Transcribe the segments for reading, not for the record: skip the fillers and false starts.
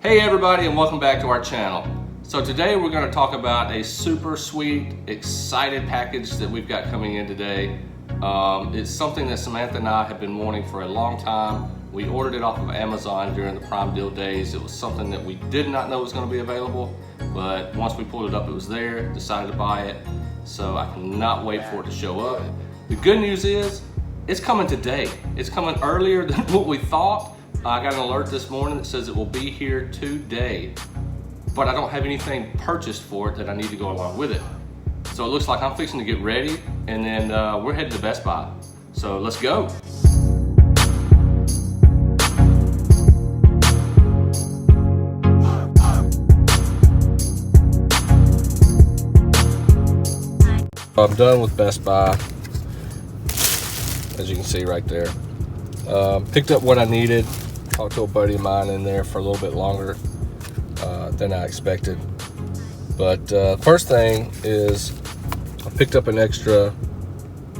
Hey everybody, and welcome back to our channel. So today we're going to talk about a super sweet, excited package that we've got coming in today. It's something that Samantha and I have been wanting for a long time. We ordered it off of Amazon during the Prime Deal days. It was something that we did not know was going to be available, but once we pulled it up, it was there, decided to buy it. So I cannot wait for it to show up. The good news is, it's coming today. It's coming earlier than what we thought. I got an alert this morning that says it will be here today, but I don't have anything purchased for it that I need to go along with it. So it looks like I'm fixing to get ready, and then we're headed to Best Buy. So let's go. I'm done with Best Buy, as you can see right there. Picked up what I needed. Talked to a buddy of mine in there for a little bit longer than I expected. But first thing is I picked up an extra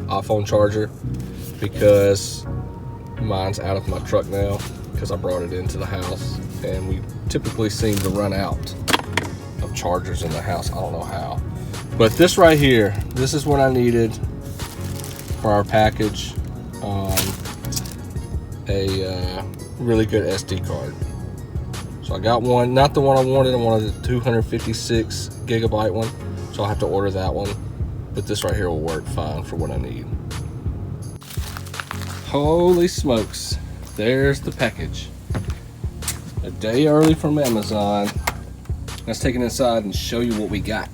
iPhone charger because mine's out of my truck now because I brought it into the house, and we typically seem to run out of chargers in the house. I don't know how. But this right here, this is what I needed for our package. A really good SD card. So I got one, not the one I wanted the 256 gigabyte one. So I'll have to order that one. But this right here will work fine for what I need. Holy smokes, there's the package. A day early from Amazon. Let's take it inside and show you what we got.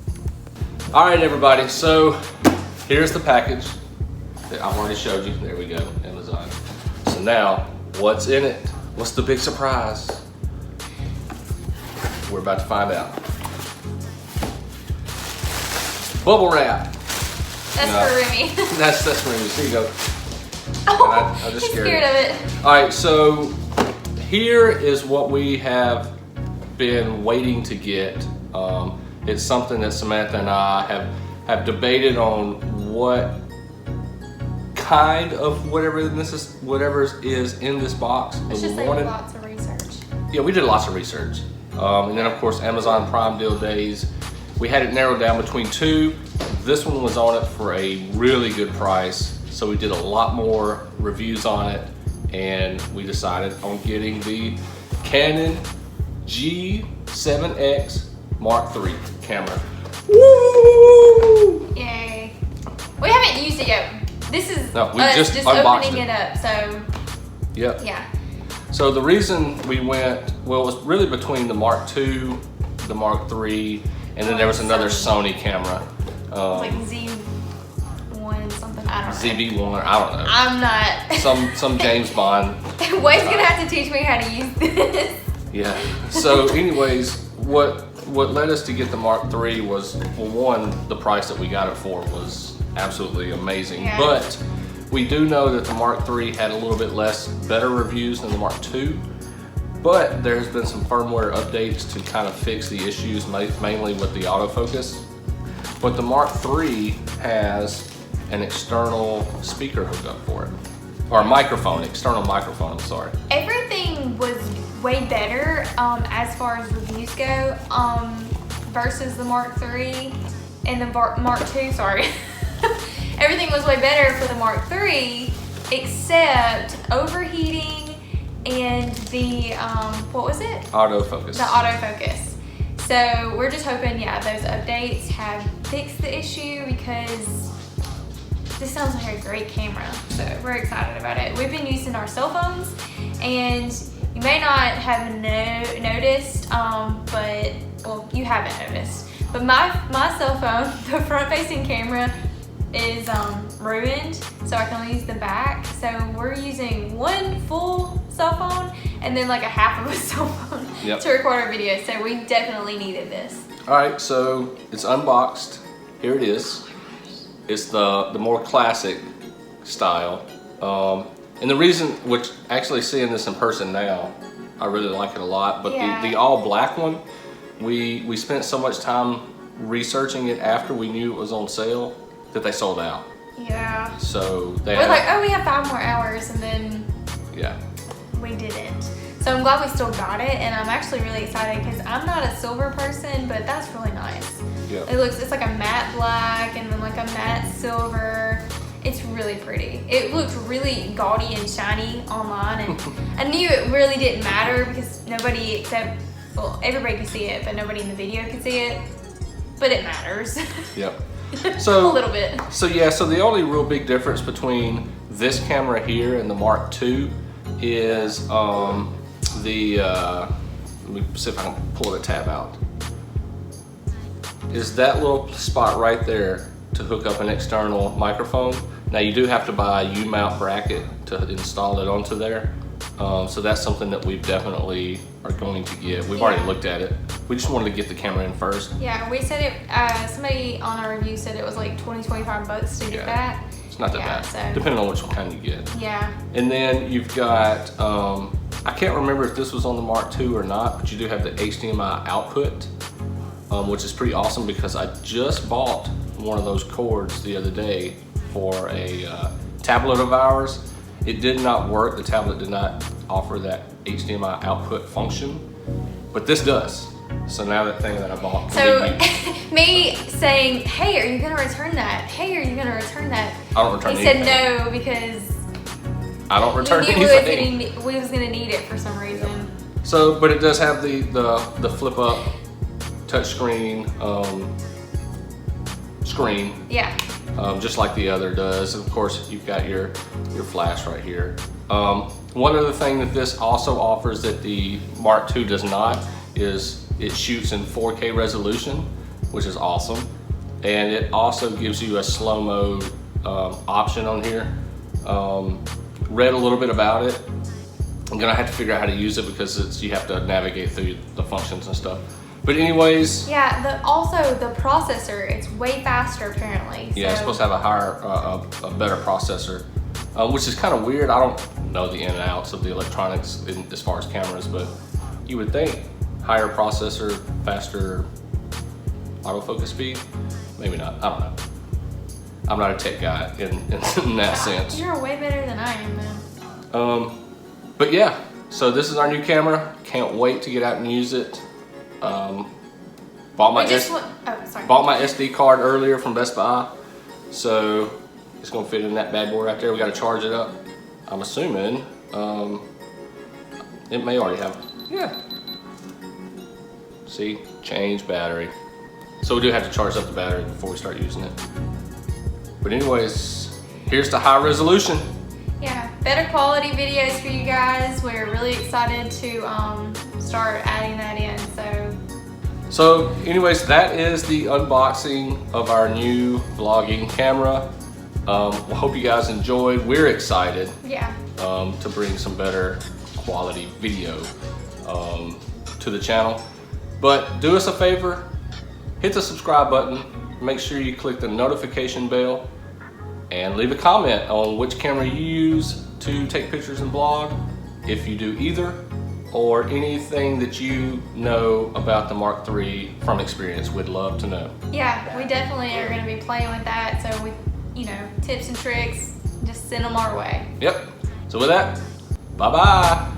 All right, everybody, so here's the package that I've already showed you. There we go, Amazon. So now, what's in it? What's the big surprise? We're about to find out. Bubble wrap. That's for Remy. That's Remy. Here you go. Oh, I just he's scared of it. All right, so here is what we have been waiting to get. It's something that Samantha and I have debated on what kind of whatever is in this box. Let's just say lots of research. Yeah, we did lots of research. And then of course, Amazon Prime Deal days, we had it narrowed down between two. This one was on it for a really good price. So we did a lot more reviews on it, and we decided on getting the Canon G7X Mark III camera. Woo! Yay. We haven't used it yet. This is no, we us just opening it up, so yep. Yeah. So the reason we went, well, it was really between the Mark II, the Mark III, and then there was another Sony camera. Like Z1 something, I don't know. ZV1, I don't know. I'm not. Some James Bond. Wayne's gonna have to teach me how to use this. Yeah. So anyways, what led us to get the Mark III was, well, one, the price that we got it for was absolutely amazing. Yeah. But we do know that the Mark III had a little bit better reviews than the Mark II. But there has been some firmware updates to kind of fix the issues, mainly with the autofocus. But the Mark III has an external speaker hookup for it. Or microphone, external microphone, I'm sorry. Everything was way better as far as reviews go versus the Mark III and the Mark II, sorry. Everything was way better for the Mark III except overheating and the, what was it? Autofocus. The autofocus. So we're just hoping, yeah, those updates have fixed the issue, because this sounds like a great camera. So we're excited about it. We've been using our cell phones, and you may not have noticed, but, well, you haven't noticed. But my cell phone, the front-facing camera is ruined, so I can only use the back. So we're using one full cell phone and then like a half of a cell phone to record our videos. So we definitely needed this. All right, so it's unboxed. Here it is. It's the more classic style. And the reason, which actually seeing this in person now, I really like it a lot. But the all black one, we spent so much time researching it after we knew it was on sale that they sold out. Yeah. So we're like, oh, we have 5 more hours, and then yeah, we didn't. So I'm glad we still got it, and I'm actually really excited because I'm not a silver person, but that's really nice. Yeah. It's like a matte black and then like a matte silver. It's really pretty. It looked really gaudy and shiny online, and I knew it really didn't matter because nobody except, well, everybody could see it, but nobody in the video could see it. But it matters. Yep. So a little bit. So yeah, so the only real big difference between this camera here and the Mark II is let me see if I can pull the tab out. Is that little spot right there to hook up an external microphone. Now you do have to buy a U-mount bracket to install it onto there. So that's something that we definitely are going to get. We've already looked at it. We just wanted to get the camera in first. Yeah, we said it, somebody on our review said it was like 20-25 bucks to get that. It's not that bad, so, depending on which kind you get. Yeah. And then you've got, I can't remember if this was on the Mark II or not, but you do have the HDMI output, which is pretty awesome because I just bought one of those cords the other day for a tablet of ours. It did not work. The tablet did not offer that HDMI output function, but this does. So now that thing that I bought. So me saying, hey, are you gonna return that? Hey, are you gonna return that? I don't return anything. He said no because I don't return anything. We was gonna need it for some reason. So, but it does have the flip up touchscreen screen. Yeah. Just like the other does. And of course, you've got your flash right here. One other thing that this also offers that the Mark II does not is it shoots in 4K resolution, which is awesome. And it also gives you a slow mode option on here. Read a little bit about it. I'm gonna have to figure out how to use it because you have to navigate through the functions and stuff. But anyways. Yeah, also the processor, it's way faster apparently. Yeah, it's supposed to have a better processor, which is kind of weird. I don't know the in and outs of the electronics as far as cameras, but you would think higher processor, faster autofocus speed. Maybe not, I don't know. I'm not a tech guy in that sense. You're way better than I am then. But yeah, so this is our new camera. Can't wait to get out and use it. Bought my SD card earlier from Best Buy, so it's gonna fit in that bad boy right there. We got to charge it up. I'm assuming it may already have. Yeah. See, change battery. So we do have to charge up the battery before we start using it. But anyways, here's the high resolution. Yeah, better quality videos for you guys. We're really excited to start adding that in. So anyways, that is the unboxing of our new vlogging camera. We hope you guys enjoyed. We're excited to bring some better quality video to the channel. But do us a favor, hit the subscribe button, make sure you click the notification bell, and leave a comment on which camera you use to take pictures and vlog, if you do either, or anything that you know about the Mark III from experience. We'd love to know. Yeah, we definitely are gonna be playing with that, so we, tips and tricks, just send them our way. Yep, so with that, bye-bye.